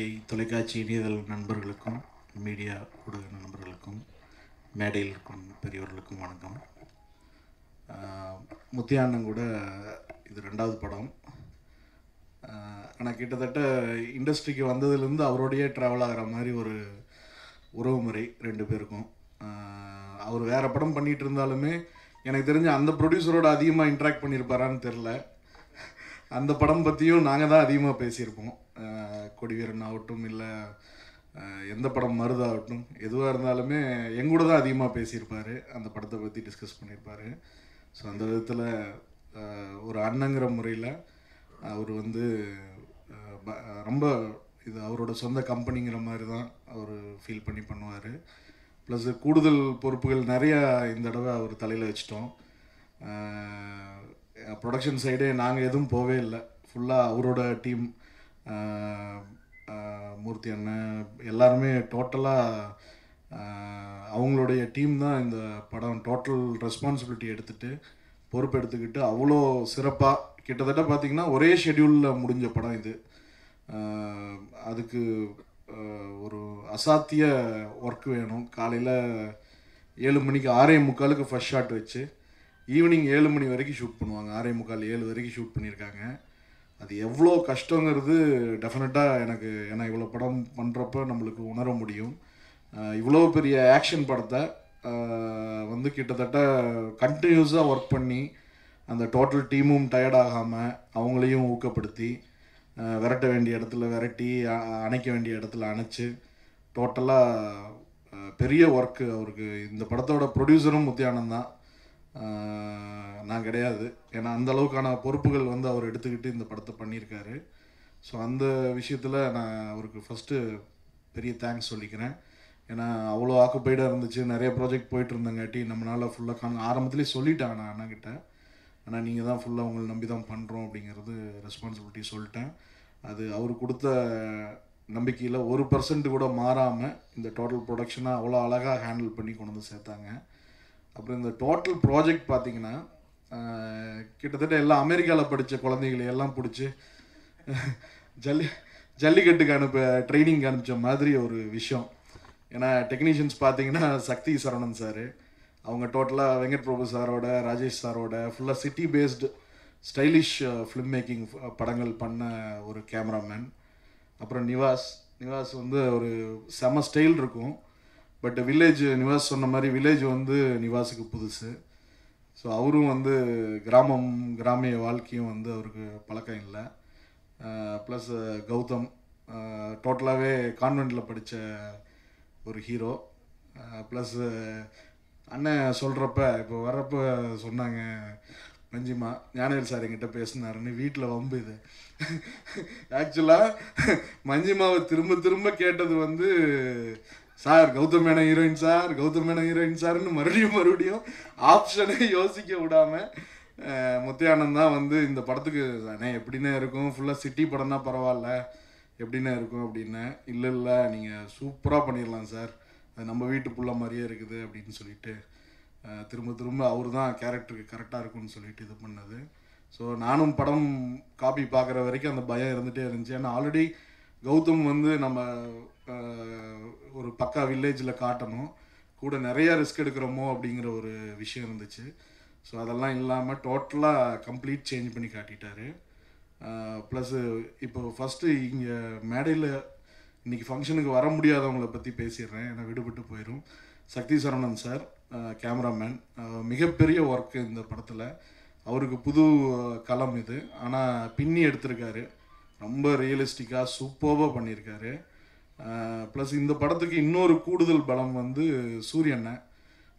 பத்திரிகை தொலைக்காட்சி இணையதள நண்பர்களுக்கும் மீடியா ஊடக நண்பர்களுக்கும் மேடையில் இருக்கும் பெரியவர்களுக்கும் வணக்கம். முத்தியாண்ணன் கூட இது 2வது படம். ஆனால் கிட்டத்தட்ட இண்டஸ்ட்ரிக்கு வந்ததுலேருந்து அவரோடையே ட்ராவல் ஆகிற மாதிரி ஒரு உறவு முறை 2 பேருக்கும். அவர் வேறு படம் பண்ணிகிட்டு இருந்தாலுமே எனக்கு தெரிஞ்ச அந்த ப்ரொடியூசரோட அதிகமாக இன்ட்ராக்ட் பண்ணியிருப்பாரான்னு தெரில. அந்த படம் பற்றியும் நாங்கள் தான் அதிகமாக பேசியிருப்போம். கொடிவீரன் ஆகட்டும், இல்லை எந்த படம் மருதாகட்டும், எதுவாக இருந்தாலுமே எங்கூட தான் அதிகமாக பேசியிருப்பார், அந்த படத்தை பற்றி டிஸ்கஸ் பண்ணியிருப்பார். ஸோ அந்த விதத்தில் ஒரு அண்ணங்கிற முறையில் அவர் வந்து ரொம்ப இது அவரோட சொந்த கம்பெனிங்கிற மாதிரி தான் அவர் ஃபீல் பண்ணி பண்ணுவார். ப்ளஸ் கூடுதல் பொறுப்புகள் நிறையா இந்த தடவை அவர் தலையில் வச்சிட்டோம். ப்ரொடக்ஷன் சைடே நாங்கள் எதுவும் போவே இல்லை, ஃபுல்லாக அவரோட டீம், மூர்த்தி அண்ணன் எல்லாருமே டோட்டலாக அவங்களுடைய டீம் தான் இந்த படம் டோட்டல் ரெஸ்பான்சிபிலிட்டி எடுத்துகிட்டு பொறுப்பு எடுத்துக்கிட்டு அவ்வளோ சிறப்பாக கிட்டத்தட்ட பார்த்திங்கன்னா ஒரே ஷெட்யூலில் முடிஞ்ச படம் இது. அதுக்கு ஒரு அசாத்திய ஒர்க் வேணும். காலையில் 7 மணிக்கு 6:45 ஃபர்ஸ்ட் ஷாட் வச்சு ஈவினிங் 7 மணி வரைக்கும் ஷூட் பண்ணுவாங்க. 6:45 7 வரைக்கும் ஷூட் பண்ணியிருக்காங்க. அது எவ்வளோ கஷ்டங்கிறது டெஃபினட்டாக எனக்கு, ஏன்னா இவ்வளோ படம் பண்ணுறப்ப நம்மளுக்கு உணர முடியும். இவ்வளோ பெரிய ஆக்ஷன் படத்தை வந்து கிட்டத்தட்ட கண்டினியூஸாக ஒர்க் பண்ணி அந்த டோட்டல் டீமும் டயர்டாகாமல் அவங்களையும் ஊக்கப்படுத்தி விரட்ட வேண்டிய இடத்துல விரட்டி அணைக்க வேண்டிய இடத்துல அணைச்சி டோட்டலாக பெரிய ஒர்க்கு அவருக்கு. இந்த படத்தோட ப்ரொடியூசரும் முத்தியானந்த் தான், நான் கிடையாது. ஏன்னா அந்த அளவுக்கான பொறுப்புகள் வந்து அவர் எடுத்துக்கிட்டு இந்த படத்தை பண்ணியிருக்காரு. ஸோ அந்த விஷயத்தில் நான் அவருக்கு ஃபஸ்ட்டு பெரிய தேங்க்ஸ் சொல்லிக்கிறேன். ஏன்னா அவ்வளோ ஆக்குப்பைடாக இருந்துச்சு, நிறைய ப்ராஜெக்ட் போயிட்டு இருந்தங்காட்டி நம்மளால் ஃபுல்லாக ஆரம்பத்துலேயே சொல்லிட்டேன் நான் அண்ணாக்கிட்ட, ஆனால் நீங்கள் தான் ஃபுல்லாக உங்களை நம்பி தான் பண்ணுறோம் அப்படிங்கிறது ரெஸ்பான்சிபிலிட்டி சொல்லிட்டேன். அது அவர் கொடுத்த நம்பிக்கையில் 1% கூட மாறாமல் இந்த டோட்டல் ப்ரொடக்ஷனாக அவ்வளோ அழகாக ஹேண்டில் பண்ணி கொண்டு வந்து சேர்த்தாங்க. அப்புறம் இந்த டோட்டல் ப்ராஜெக்ட் பார்த்திங்கன்னா கிட்டத்தட்ட எல்லாம் அமெரிக்காவில் படித்த குழந்தைகளை எல்லாம் பிடிச்சி ஜல்லிக்கட்டுக்கு ட்ரைனிங் அனுப்பிச்ச மாதிரி ஒரு விஷயம். ஏன்னா டெக்னீஷியன்ஸ் பார்த்திங்கன்னா சக்தி சரவணன் சார், அவங்க டோட்டலாக வெங்கட் பிரபு சாரோட, ராஜேஷ் சாரோட ஃபுல்லாக city based stylish film making படங்கள் பண்ண ஒரு கேமராமேன். அப்புறம் நிவாஸ் வந்து ஒரு செம ஸ்டைல் இருக்கும். பட் வில்லேஜ், நிவாஸ் சொன்ன மாதிரி வில்லேஜ் வந்து நிவாஸுக்கு புதுசு. ஸோ அவரும் வந்து கிராமிய வாழ்க்கையும் வந்து அவருக்கு பழக்கம் இல்லை. ப்ளஸ் கௌதம் டோட்டலாகவே கான்வெண்ட்டில் படித்த ஒரு ஹீரோ. ப்ளஸ் அண்ணன் சொல்கிறப்ப இப்போ வர்றப்போ சொன்னாங்க, மஞ்சிமா ஞானவேல் சார் என்கிட்ட பேசினாருன்னு, வீட்டில் வம்பு இது. ஆக்சுவலாக மஞ்சிமாவை திரும்ப கேட்டது வந்து, sir Gautham Menon heroine sir, Gautham Menon heroine சார்னு மறுபடியும் ஆப்ஷனே யோசிக்க விடாமல் முத்தியானந்த் தான் வந்து இந்த படத்துக்கு அண்ணே எப்படின்னா இருக்கும், ஃபுல்லாக சிட்டி படம்னா பரவாயில்ல, எப்படின்னா இருக்கும் அப்படின்னா, இல்லை நீங்கள் சூப்பராக பண்ணிடலாம் சார், அது நம்ம வீட்டு புள்ள மாதிரியே இருக்குது அப்படின்னு சொல்லிட்டு திரும்ப அவர் தான் கேரக்டருக்கு கரெக்டாக இருக்கும்னு சொல்லிட்டு இது பண்ணது. ஸோ நானும் படம் காப்பி பார்க்குற வரைக்கும் அந்த பயம் இருந்துகிட்டே இருந்துச்சு. ஏன்னா ஆல்ரெடி கௌதம் வந்து நம்ம ஒரு பக்கா வில்லேஜில் காட்டணும், கூட நிறையா ரிஸ்க் எடுக்கிறோமோ அப்படிங்கிற ஒரு விஷயம் இருந்துச்சு. ஸோ அதெல்லாம் இல்லாமல் டோட்டலாக கம்ப்ளீட் சேஞ்ச் பண்ணி காட்டிட்டார். ப்ளஸ்ஸு இப்போ ஃபஸ்ட்டு இங்கே மேடையில் இன்றைக்கி ஃபங்க்ஷனுக்கு வர முடியாதவங்களை பற்றி பேசிடுறேன், ஏன்னா விடுபட்டு போயிடும். சக்தி சரவணன் சார் கேமராமேன், மிகப்பெரிய ஒர்க்கு இந்த படத்தில். அவருக்கு புது களம் இது, ஆனால் பின்னி எடுத்திருக்காரு, ரொம்ப ரியலிஸ்டிக்காக சூப்பராக பண்ணியிருக்காரு. ப்ளஸ் இந்த படத்துக்கு இன்னொரு கூடுதல் பலம் வந்து சூரியண்ணன்.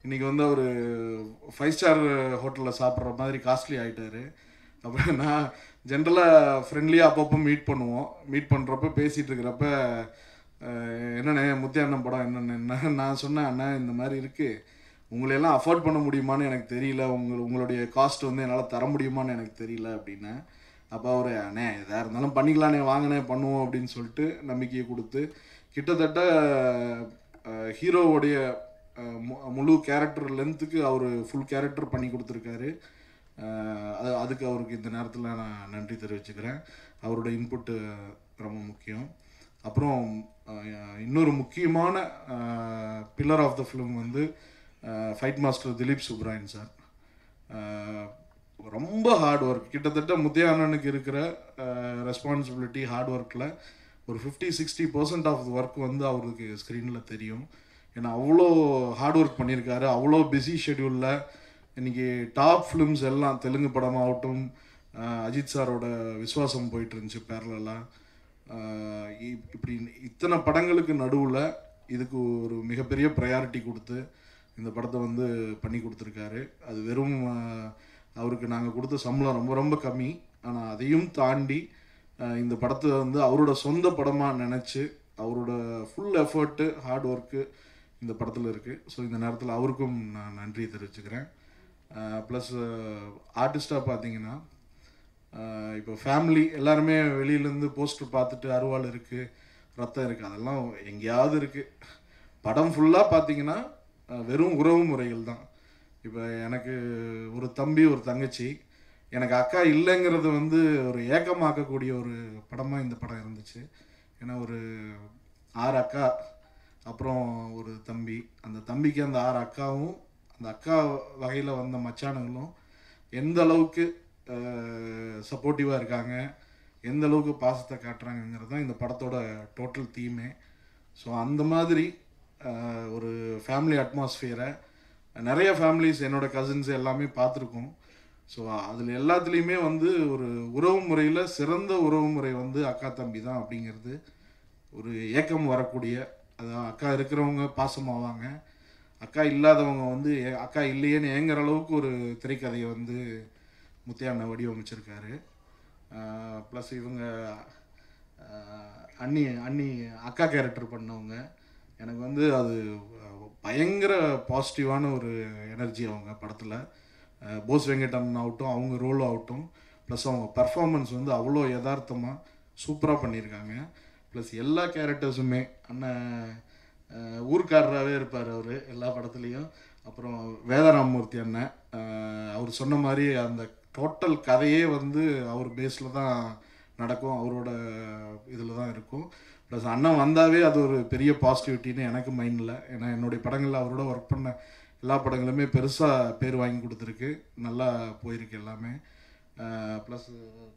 இன்றைக்கி வந்து அவர் 5 ஸ்டார் ஹோட்டலில் சாப்பிட்ற மாதிரி காஸ்ட்லி ஆகிட்டார். அப்புறம் நான் ஜென்ரலாக ஃப்ரெண்ட்லியாக அப்பப்போ மீட் பண்ணுறப்ப பேசிகிட்டு இருக்கிறப்ப, என்னண்ணே முத்தியாண்ணன் படம் என்னென்ன, நான் சொன்னேன், அண்ணன் இந்த மாதிரி இருக்குது, உங்களையெல்லாம் அஃபோர்ட் பண்ண முடியுமான்னு எனக்கு தெரியல, உங்களுடைய காஸ்ட் வந்து என்னால் தர முடியுமான்னு எனக்கு தெரியல அப்படின்னு. அப்போ அவர், அண்ணே எதாக இருந்தாலும் பண்ணிக்கலானே, வாங்கினே பண்ணுவோம் அப்படின்னு சொல்லிட்டு நம்பிக்கையை கொடுத்து கிட்டத்தட்ட ஹீரோவுடைய முழு கேரக்டர் லென்த்துக்கு அவர் ஃபுல் கேரக்டர் பண்ணி கொடுத்துருக்காரு. அதுக்கு அவருக்கு இந்த நேரத்தில் நான் நன்றி தெரிவிச்சுக்கிறேன். அவரோட இன்புட்டு ரொம்ப முக்கியம். அப்புறம் இன்னொரு முக்கியமான பில்லர் ஆஃப் த ஃபிலிம் வந்து fight master Dilip Subrayan sir. ரொம்ப ஹார்ட் ஒர்க், கிட்டத்தட்ட முத்தையா அண்ணனுக்கு இருக்கிற ரெஸ்பான்சிபிலிட்டி ஹார்ட் ஒர்க்கில் ஒரு 50-60% ஆஃப் ஒர்க் வந்து அவருக்கு ஸ்க்ரீனில் தெரியும். ஏன்னா அவ்வளோ ஹார்ட் ஒர்க் பண்ணியிருக்காரு. அவ்வளோ பிஸி ஷெட்யூலில் இன்றைக்கி டாப் ஃபிலிம்ஸ் எல்லாம் தெலுங்கு படமாகட்டும், அஜித் சாரோட விஸ்வாசம் போயிட்டு இருந்துச்சு பேரலெல்லாம். இப்படி இத்தனை படங்களுக்கு நடுவில் இதுக்கு ஒரு மிகப்பெரிய ப்ரையாரிட்டி கொடுத்து இந்த படத்தை வந்து பண்ணி கொடுத்துருக்காரு. அது வெறும் அவருக்கு நாங்கள் கொடுத்த சம்பளம் ரொம்ப ரொம்ப கம்மி. ஆனால் அதையும் தாண்டி இந்த படத்தை வந்து அவரோட சொந்த படமாக நினச்சி அவரோட ஃபுல் எஃபர்ட்டு ஹார்ட் ஒர்க்கு இந்த படத்தில் இருக்குது. ஸோ இந்த நேரத்தில் அவருக்கும் நான் நன்றி தெரிவிச்சுக்கிறேன். ப்ளஸ் ஆர்டிஸ்டாக பார்த்தீங்கன்னா இப்போ ஃபேமிலி எல்லாருமே வெளியிலேருந்து போஸ்டர் பார்த்துட்டு அருவாள் இருக்குது, ரத்தம் இருக்குது, அதெல்லாம் எங்கேயாவது இருக்குது. படம் ஃபுல்லாக பார்த்தீங்கன்னா வெறும் உறவு முறைகள் தான். இப்போ எனக்கு ஒரு தம்பி ஒரு தங்கச்சி, எனக்கு அக்கா இல்லைங்கிறது வந்து ஒரு ஏக்கமாக்கக்கூடிய ஒரு படமாக இந்த படம் இருந்துச்சு. ஏன்னா ஒரு 6 அக்கா, அப்புறம் ஒரு தம்பி, அந்த தம்பிக்கு அந்த 6 அக்காவும் அந்த அக்கா வகையில் வந்த மச்சானுங்களும் எந்த அளவுக்கு சப்போர்ட்டிவாக இருக்காங்க, எந்த அளவுக்கு பாசத்தை காட்டுறாங்கங்கிறது தான் இந்த படத்தோட டோட்டல் தீமே. ஸோ அந்த மாதிரி ஒரு ஃபேமிலி அட்மாஸ்ஃபியரை நிறைய ஃபேமிலிஸ் என்னோடய கசின்ஸ் எல்லாமே பார்த்துருக்கோம். ஸோ அதில் எல்லாத்துலேயுமே வந்து ஒரு உறவு முறையில் சிறந்த உறவு முறை வந்து அக்கா தம்பி தான் அப்படிங்கிறது ஒரு ஏக்கம் வரக்கூடிய. அதான் அக்கா இருக்கிறவங்க பாசமாவாங்க, அக்கா இல்லாதவங்க வந்து அக்கா இல்லையேன்னு ஏங்குற அளவுக்கு ஒரு திரைக்கதையை வந்து முத்தையா அண்ணா வடிவமைச்சிருக்காரு. ப்ளஸ் இவங்க அண்ணி அக்கா கேரக்டர் பண்ணவங்க எனக்கு வந்து அது பயங்கர பாசிட்டிவான ஒரு எனர்ஜி அவங்க படத்தில். போஸ் வெங்கடன் ஆகட்டும், அவங்க ரோல் ஆகட்டும், ப்ளஸ் அவங்க பர்ஃபார்மன்ஸ் வந்து அவ்வளோ யதார்த்தமாக சூப்பராக பண்ணியிருக்காங்க. ப்ளஸ் எல்லா கேரக்டர்ஸுமே அண்ணன் ஊர்க்காரராகவே இருப்பார் அவர் எல்லா படத்துலேயும். அப்புறம் வேதராமூர்த்தி அண்ணன் அவர் சொன்ன மாதிரி அந்த டோட்டல் கதையே வந்து அவர் பேஸில் தான் நடக்கும், அவரோட இதில் தான் இருக்கும். ப்ளஸ் அண்ணன் வந்தாவே அது ஒரு பெரிய பாசிட்டிவிட்டின்னு எனக்கு மைண்டில். ஏன்னா என்னுடைய படங்களில் அவரோட ஒர்க் பண்ண எல்லா படங்களுமே பெருசாக பேர் வாங்கி கொடுத்துருக்கு, நல்லா போயிருக்கு எல்லாமே. ப்ளஸ்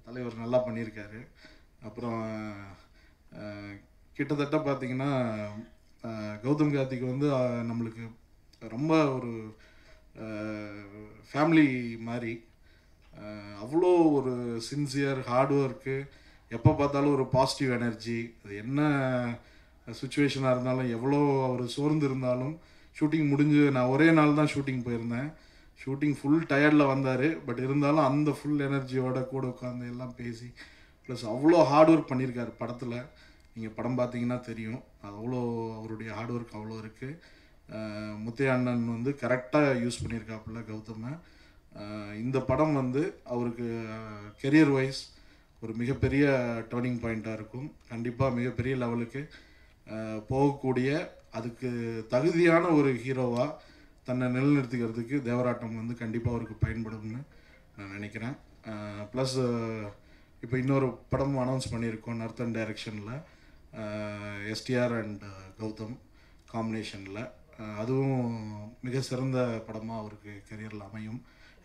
தலைவர் நல்லா பண்ணியிருக்காரு. அப்புறம் கிட்டத்தட்ட பார்த்திங்கன்னா கௌதம் கார்த்திக் வந்து நம்மளுக்கு ரொம்ப ஒரு ஃபேமிலி மாதிரி, அவ்வளோ ஒரு சின்சியர் ஹார்ட் ஒர்க்கு, எப்போ பார்த்தாலும் ஒரு பாசிட்டிவ் எனர்ஜி. அது என்ன சுச்சுவேஷனாக இருந்தாலும், எவ்வளோ அவர் சோர்ந்து இருந்தாலும், ஷூட்டிங் முடிஞ்சு நான் ஒரே நாள் தான் ஷூட்டிங் போயிருந்தேன். ஷூட்டிங் ஃபுல் டயர்டில் வந்தார். பட் இருந்தாலும் அந்த ஃபுல் எனர்ஜியோட கூட உட்காந்து எல்லாம் பேசி, ப்ளஸ் அவ்வளோ ஹார்ட் ஒர்க் பண்ணியிருக்காரு படத்தில். நீங்கள் படம் பார்த்தீங்கன்னா தெரியும், அது அவ்வளோ அவருடைய ஹார்ட் ஒர்க் அவ்வளோ இருக்குது. முத்தையா அண்ணன் வந்து கரெக்டாக யூஸ் பண்ணியிருக்காப்புல கௌதமை. இந்த படம் வந்து அவருக்கு கெரியர் வைஸ் ஒரு மிகப்பெரிய டர்னிங் பாயிண்ட்டாக இருக்கும். கண்டிப்பாக மிகப்பெரிய லெவலுக்கு போகக்கூடிய, அதுக்கு தகுதியான ஒரு ஹீரோவாக தன்னை நிலைநிறுத்திக்கிறதுக்கு தேவராட்டம் வந்து கண்டிப்பாக அவருக்கு பயன்படும்னு நான் நினைக்கிறேன். ப்ளஸ் இப்போ இன்னொரு படமும் அனௌன்ஸ் பண்ணியிருக்கோம் நர்த்தன் டைரக்ஷனில், எஸ்டிஆர் அண்ட் கௌதம் காம்பினேஷனில். அதுவும் மிக சிறந்த படமாக அவருக்கு கெரியரில் அமையும்.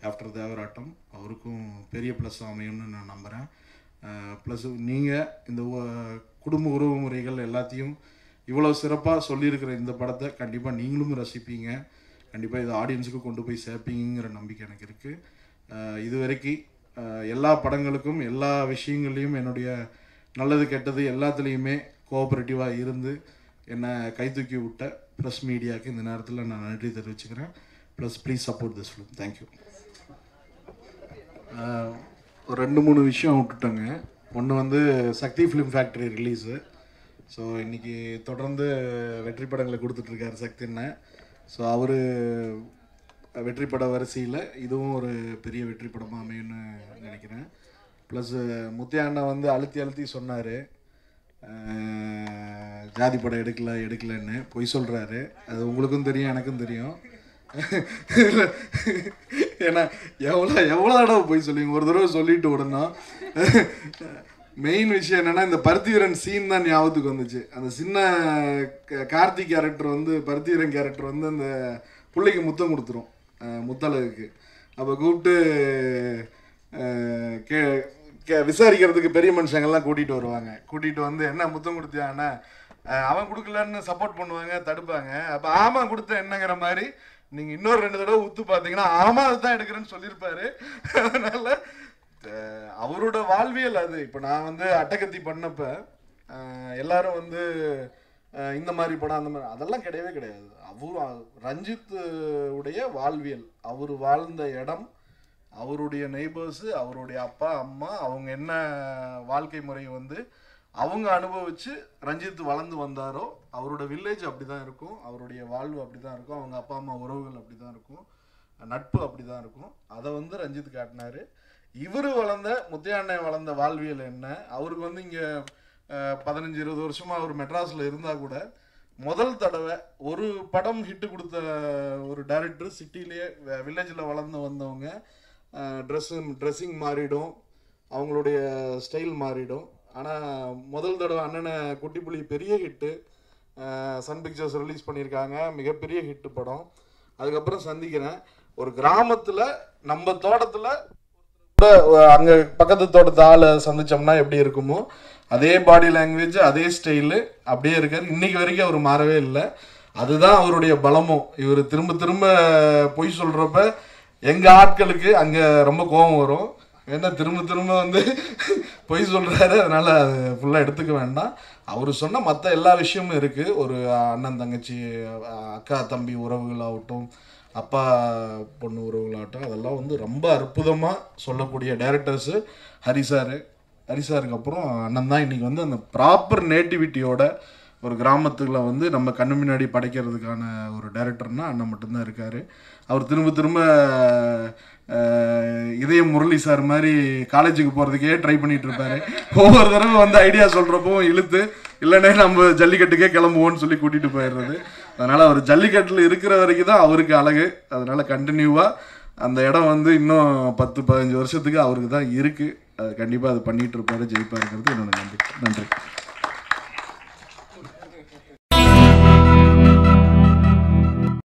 ஆஃப்டர் தேவராட்டம் அவருக்கும் பெரிய ப்ளஸ் அமையும்னு நான் நம்புகிறேன். ப்ளஸ் நீங்கள் இந்த குடும்ப உறவு முறைகள் எல்லாத்தையும் இவ்வளோ சிறப்பாக சொல்லியிருக்கிற இந்த படத்தை கண்டிப்பாக நீங்களும் ரசிப்பீங்க, கண்டிப்பாக இதை ஆடியன்ஸுக்கு கொண்டு போய் சேர்ப்பீங்கிற நம்பிக்கை எனக்கு இருக்குது. இது வரைக்கும் எல்லா படங்களுக்கும் எல்லா விஷயங்கள்லையும் என்னுடைய நல்லது கெட்டது எல்லாத்துலேயுமே கோஆப்ரேட்டிவாக இருந்து என்னை கைதூக்கி விட்ட ப்ரெஸ் மீடியாவுக்கு இந்த நேரத்தில் நான் நன்றி தெரிவிச்சுக்கிறேன். Plus please support this film. Thank you. ஒரு 2-3 விஷயம் விட்டுட்டோங்க. ஒன்று வந்து சக்தி ஃபிலிம் ஃபேக்ட்ரி ரிலீஸு. ஸோ இன்றைக்கி தொடர்ந்து வெற்றி படங்களை கொடுத்துட்ருக்காரு சக்தின்னு. ஸோ அவர் வெற்றி பட வரிசையில் இதுவும் ஒரு பெரிய வெற்றி படமாக அமையும்னு நினைக்கிறேன். ப்ளஸ் முத்தையா அண்ணா வந்து அழுத்தி சொன்னார் ஜாதி படம் எடுக்கலைன்னு. பொய் சொல்கிறாரு, அது உங்களுக்கும் தெரியும் எனக்கும் தெரியும். ஏன்னா எவ்வளோ தடவை போய் சொல்லுவீங்க, ஒரு தடவை சொல்லிட்டு விடணும். மெயின் விஷயம் என்னன்னா இந்த பருத்திவீரன் சீன் தான் ஞாபகத்துக்கு வந்துச்சு. அந்த சின்ன கார்த்திக் கேரக்டர் வந்து பருத்திவீரன் கேரக்டர் வந்து அந்த பிள்ளைக்கு முத்தம் கொடுத்துரும் முத்தழகுக்கு. அப்போ கூப்பிட்டு விசாரிக்கிறதுக்கு பெரிய மனுஷங்கள்லாம் கூட்டிகிட்டு வருவாங்க. கூட்டிகிட்டு வந்து என்ன முத்தம் கொடுத்தியான்னா அவன் கொடுக்கலன்னு சப்போர்ட் பண்ணுவாங்க, தடுப்பாங்க. அப்போ ஆமாம் கொடுத்த என்னங்கிற மாதிரி நீங்கள் இன்னொரு 2 தடவை ஊத்து பார்த்தீங்கன்னா ஆமாம் அதுதான் எடுக்கிறேன்னு சொல்லியிருப்பாரு. அதனால அவரோட வாழ்வியல் அது. இப்போ நான் வந்து அட்டகத்தி பண்ணப்ப எல்லாரும் வந்து இந்த மாதிரி படம் அந்த மாதிரி அதெல்லாம் கிடையவே கிடையாது. ரஞ்சித் உடைய வாழ்வியல், அவர் வாழ்ந்த இடம், அவருடைய நெய்பர்ஸு, அவருடைய அப்பா அம்மா, அவங்க என்ன வாழ்க்கை முறை வந்து அவங்க அனுபவிச்சு ரஞ்சித் வளர்ந்து வந்தாரோ அவரோட வில்லேஜ் அப்படி தான் இருக்கும், அவருடைய வாழ்வு அப்படி தான் இருக்கும், அவங்க அப்பா அம்மா உறவுகள் அப்படி தான் இருக்கும், நட்பு அப்படி தான் இருக்கும். அதை வந்து ரஞ்சித் காட்டினாரு. இவர் வளர்ந்த முத்தையாண்ணன் வளர்ந்த வாழ்வியல் என்ன, அவருக்கு வந்து இங்கே 15-20 வருஷமாக அவர் மெட்ராஸில் இருந்தால் கூட முதல் தடவை ஒரு படம் ஹிட்டு கொடுத்த ஒரு டைரக்டர் சிட்டிலேயே வில்லேஜில் வளர்ந்து வந்தவங்க ட்ரெஸ்ஸிங் மாறிடும், அவங்களுடைய ஸ்டைல் மாறிடும். ஆனால் முதல் தடவை அண்ணனை குட்டிப்புலி பெரிய ஹிட்டு, சன் பிக்சர்ஸ் ரிலீஸ் பண்ணியிருக்காங்க, மிகப்பெரிய ஹிட்டு படம். அதுக்கப்புறம் சந்திக்கிறேன் ஒரு கிராமத்தில் நம்ம தோட்டத்தில் அங்கே பக்கத்து தோட்டத்து ஆளை சந்திச்சோம்னா எப்படி இருக்குமோ அதே பாடி லாங்குவேஜ் அதே ஸ்டைலு அப்படியே இருக்கார். இன்னைக்கு வரைக்கும் அவர் மாறவே இல்லை. அதுதான் அவருடைய பலமும். இவர் திரும்ப திரும்ப பொய் சொல்கிறப்ப எங்கள் ஆட்களுக்கு அங்கே ரொம்ப கோபம் வரும். ஏன்னா திரும்ப திரும்ப வந்து பொய் சொல்கிறாரு, அதனால் அது ஃபுல்லாக எடுத்துக்க வேண்டாம். அவர் சொன்ன மற்ற எல்லா விஷயமும் இருக்குது. ஒரு அண்ணன் தங்கச்சி அக்கா தம்பி உறவுகளாகட்டும், அப்பா பொண்ணு உறவுகளாகட்டும், அதெல்லாம் வந்து ரொம்ப அற்புதமாக சொல்லக்கூடிய டைரக்டர்ஸு ஹரிசாருக்கு அப்புறம் அண்ணன் தான் இன்றைக்கி வந்து அந்த ப்ராப்பர் நேட்டிவிட்டியோட ஒரு கிராமத்துக்குள்ள வந்து நம்ம கண்ணு முன்னாடி படைக்கிறதுக்கான ஒரு டைரக்டர்னால் அண்ணன் மட்டும்தான் இருக்கார். அவர் திரும்ப திரும்ப இதய முரளி சார் மாதிரி காலேஜுக்கு போகிறதுக்கே ட்ரை பண்ணிகிட்டு இருப்பார். ஒவ்வொரு தடவை வந்து ஐடியா சொல்கிறப்போ இழுத்து இல்லைன்னே நம்ம ஜல்லிக்கட்டுக்கே கிளம்புவோன்னு சொல்லி கூட்டிகிட்டு போயிடுறது. அதனால் அவர் ஜல்லிக்கட்டில் இருக்கிற வரைக்கும் தான் அவருக்கு அழகு. அதனால் கண்டினியூவாக அந்த இடம் வந்து இன்னும் 10-15 வருஷத்துக்கு அவருக்கு தான் இருக்குது. அது கண்டிப்பாக அது பண்ணிகிட்டு இருப்பார், ஜெயிப்பாருங்கிறது என்னோட நன்றி.